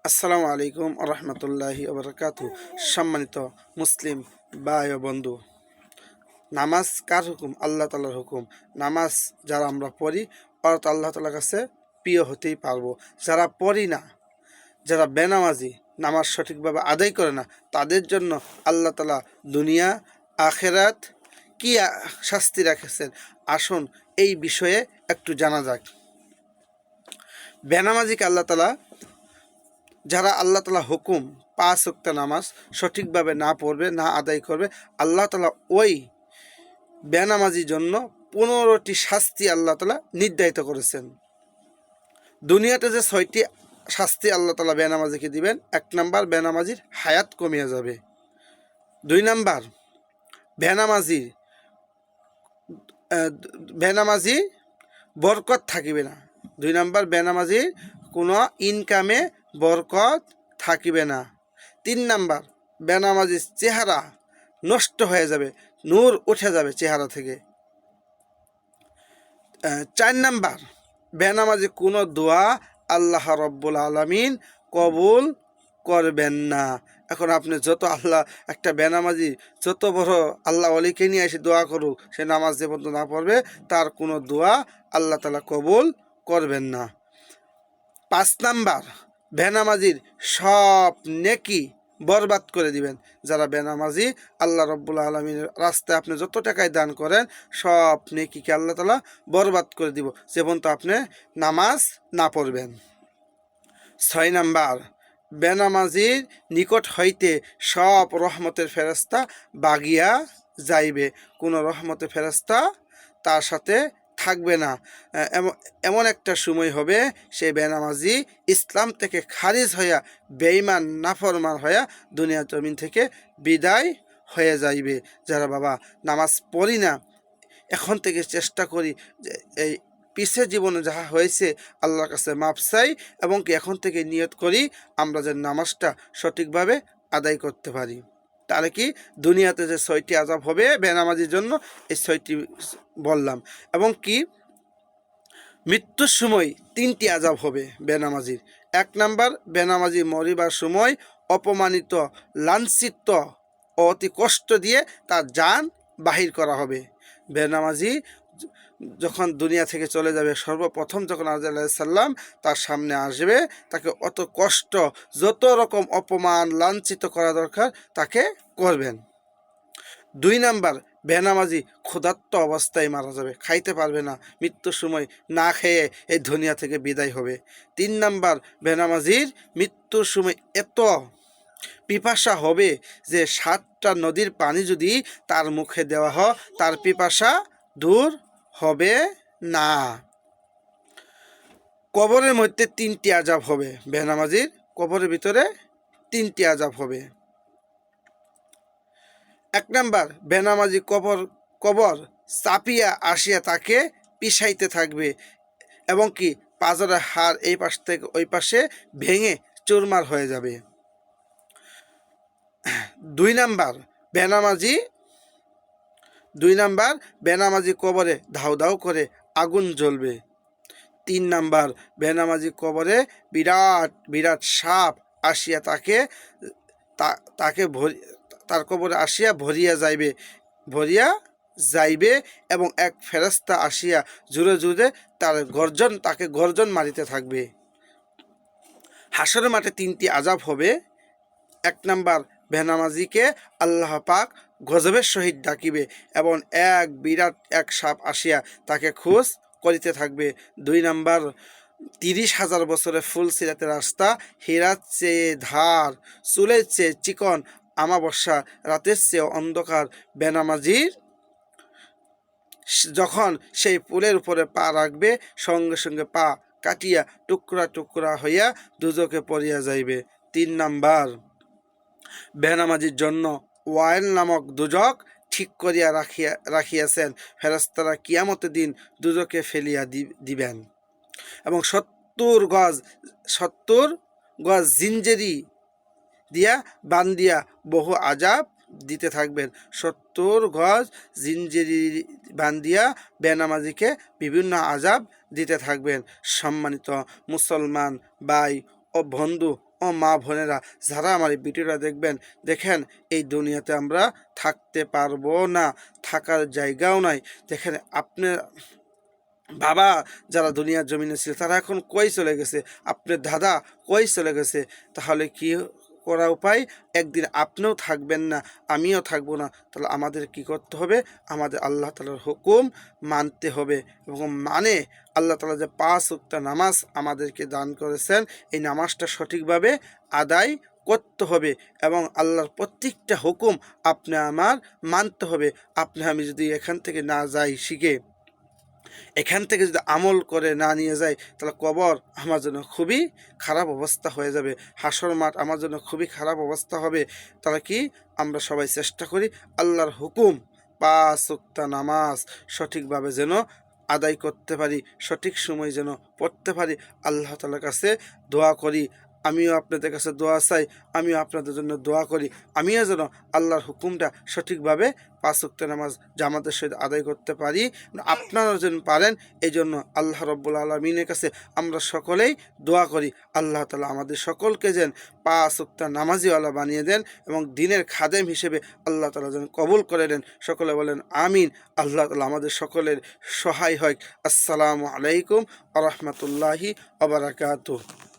আসসালামু আলাইকুম রহমতুল্লাহি ওবরাকাতু। সম্মানিত মুসলিম ভাই ও বন্ধু, নামাজ কার হুকুম? আল্লাহ তালার হুকুম। নামাজ যারা আমরা পড়ি ওরা তো আল্লাহ তালার কাছে প্রিয় হতেই পারবো। যারা পড়ি না, যারা বেনামাজি, নামাজ সঠিকভাবে আদায় করে না, তাদের জন্য আল্লাহ তালা দুনিয়া আখেরাত কি শাস্তি রেখেছেন, আসুন এই বিষয়ে একটু জানা যাক। বেনামাজিকে আল্লাহ তালা, যারা আল্লাহ তালা হুকুম 5 ওয়াক্ত নামাজ সঠিকভাবে না পড়বে, না আদায় করবে, আল্লাহ তালা ওই বেনামাজির জন্য 15টি শাস্তি আল্লাহ তালা নির্ধারিত করেছেন। দুনিয়াতে যে 6টি শাস্তি আল্লাহ তালা বেনামাজিকে দিবেন: 1 নাম্বার, বেনামাজির হায়াত কমিয়ে যাবে। 2 নাম্বার, বেনামাজির বেনামাজি বরকত থাকিবে না। 2 নাম্বার, বেনামাজির কোনো ইনকামে বরকত থাকিবে না। 3 নাম্বার, বেনামাজির চেহারা নষ্ট হয়ে যাবে, নূর উঠে যাবে চেহারা থেকে। 4 নাম্বার, বেনামাজি কোনো দোয়া আল্লাহ রব্বুল আলামিন কবুল করবেন না। এখন আপনি যত আল্লাহ, একটা বেনামাজি যত বড় আল্লাহ অলিকে নিয়ে এসে দোয়া করুক, সে নামাজ যে পর্যন্ত না পড়বে তার কোনো দোয়া আল্লাহ তালা কবুল করবেন না। 5 নাম্বার, বেনামাজির সব নেকি বরবাদ করে দিবেন। যারা বেনামাজি, আল্লাহ রব্বুল আলমীর রাস্তায় আপনি যত টাকায় দান করেন সব নেকিকে আল্লাহ তালা বরবাদ করে দিব, যে পর্যন্ত আপনি নামাজ না পড়বেন। 6 নাম্বার, বেনামাজির নিকট হইতে সব রহমতের ফেরেশতা বাগিয়া যাইবে, কোনো রহমতের ফেরেশতা তার সাথে থাকবে না। এমন একটা সময় হবে সে বেনামাজি ইসলাম থেকে খারিজ হইয়া বেঈমান নাফরমান হইয়া দুনিয়া জমিন থেকে বিদায় হয়ে যাইবে। যারা বাবা নামাজ পড়ি না, এখন থেকে চেষ্টা করি যে এই পিছের জীবনে যাহা হয়েছে আল্লাহর কাছে মাপ চাই, এবং কি এখন থেকে নিয়ত করি আমরা যে নামাজটা সঠিকভাবে আদায় করতে পারি। তাহলে কি দুনিয়াতে যে 6টি আযাব হবে বেনামাজির জন্য, এই 6টি বললাম। এবং কি মৃত্যুর সময় 3টি আযাব হবে বেনামাজির। 1 নাম্বার, বেনামাজি মরিবার সময় অপমানিত, লাঞ্ছিত, অতি কষ্ট দিয়ে তার জান বাহির করা হবে। বেনামাজি যখন দুনিয়া থেকে চলে যাবে, সর্বপ্রথম যখন আজরাইল আলাইহিস সালাম তার সামনে আসবে, তাকে অত কষ্ট, যত রকম অপমান, লাঞ্ছিত করা দরকার তাকে করবেন। 2 নাম্বার, বেনামাজি ক্ষুধার্ত অবস্থায় মারা যাবে, খাইতে পারবে না, মৃত্যুর সময় না খেয়ে এই দুনিয়া থেকে বিদায় হবে। 3 নাম্বার, বেনামাজির মৃত্যুর সময় এত পিপাসা হবে যে 7টা নদীর পানি যদি তার মুখে দেওয়া হয় তার পিপাসা দূর হবে না। কবরের মধ্যে 3টি আযাব হবে বেনামাজির, কবরের ভিতরে 3টি আযাব হবে। 1 নাম্বার, বেনামাজি কবর চাপিয়া আসিয়া তাকে পিষাইতে থাকবে, এবং কি পাজরের হাড় এই পাশ থেকে ওই পাশে ভেঙে চুরমার হয়ে যাবে। 2 নাম্বার, বেনামাজি কবরে ধাউ ধাউ করে আগুন জ্বলবে। 3 নাম্বার, বেনামাজি কবরে বিরাট বিরাট সাপ আসিয়া তাকে তার কবরে আসিয়া ভরিয়া যাইবে, এবং এক ফেরেশতা আসিয়া জোরে জোরে তাকে গর্জন মারিতে থাকবে। হাসরের মাঠে 3টি আযাব হবে। 1 নাম্বার, বেনামাজিকে আল্লাহ পাক গজবের সহিত ডাকিবে, এবং বিরাট এক সাপ আসিয়া তাকে খোঁজ করিতে থাকবে। 2 নাম্বার, 30,000 বছরের ফুল সিরাতের রাস্তা, হীরার চেয়ে ধার, চুলের চেয়ে চিকন, আমাবস্যা রাতের চেয়ে অন্ধকার। বেনামাজির যখন সেই পুলের উপরে পা রাখবে, সঙ্গে সঙ্গে পা কাটিয়া টুকরা টুকরা হইয়া দুজকে পড়িয়া যাইবে। 3 নাম্বার, বেনামাজির জন্য ওয়াইল নামক দুজক ঠিক করিয়া রাখিয়াছেন, ফেরেশতারা কিয়ামতের দিন দুজকে ফেলিয়া দিবেন, এবং 70 গজ জিঞ্জেরি দিয়া বান্দিয়া বহু আযাব দিতে থাকবেন। 70 গজ জিঞ্জেরি বান্দিয়া বেনামাজিকে বিভিন্ন আযাব দিতে থাকবেন। সম্মানিত মুসলমান ভাই ও বন্ধু ও মা বোনেরা, যারা আমার এই ভিডিওটা দেখবেন, দেখেন এই দুনিয়াতে আমরা থাকতে পারবো না, থাকার জায়গাও নাই। দেখেন আপনার বাবা যারা দুনিয়ার জমিনে ছিল তারা এখন কই চলে গেছে, আপনার দাদা কই চলে গেছে। তাহলে কি করা উপায়? একদিন আপনিও থাকবেন না, আমিও থাকবো না। তাহলে আমাদের কি করতে হবে? আমাদের আল্লাহ তাআলার হুকুম মানতে হবে, এবং মানে আল্লাহ তাআলা যে 5 ওয়াক্ত নামাজ আমাদেরকে দান করেছেন, এই নামাজটা সঠিকভাবে আদায় করতে হবে, এবং আল্লাহর প্রত্যেকটা হুকুম আপনি আমার মানতে হবে। আপনি আমি যদি এখান থেকে না যাই শিখে, এখান থেকে যদি আমল করে না নিয়ে যায়, তাহলে কবর আমার জন্য খুবই খারাপ অবস্থা হয়ে যাবে, হাসর মাঠ আমার জন্য খুবই খারাপ অবস্থা হবে। তাহলে কি আমরা সবাই চেষ্টা করি আল্লাহর হুকুম 5 ওয়াক্ত নামাজ সঠিকভাবে যেন আদায় করতে পারি, সঠিক সময় যেন পড়তে পারি। আল্লাহ তাআলার কাছে দোয়া করি, আমিও আপনাদের কাছে দোয়া চাই, আমিও আপনাদের জন্য দোয়া করি, আমিও যেন আল্লাহর হুকুমটা সঠিকভাবে 5 ওয়াক্ত নামাজ জামাতের সহিত আদায় করতে পারি, আপনারাও যেন পারেন। এই জন্য আল্লাহ রব্বুল আলমিনের কাছে আমরা সকলেই দোয়া করি, আল্লাহ তাআলা আমাদের সকলকে যেন 5 ওয়াক্ত নামাজিওয়ালা বানিয়ে দেন, এবং দিনের খাদেম হিসেবে আল্লাহ তাআলা যেন কবুল করে নেন। সকলে বলেন আমিন। আল্লাহ তাআলা আমাদের সকলের সহায় হয়। আসসালামু আলাইকুম ওয়া রাহমাতুল্লাহি ওয়া বারাকাতুহু।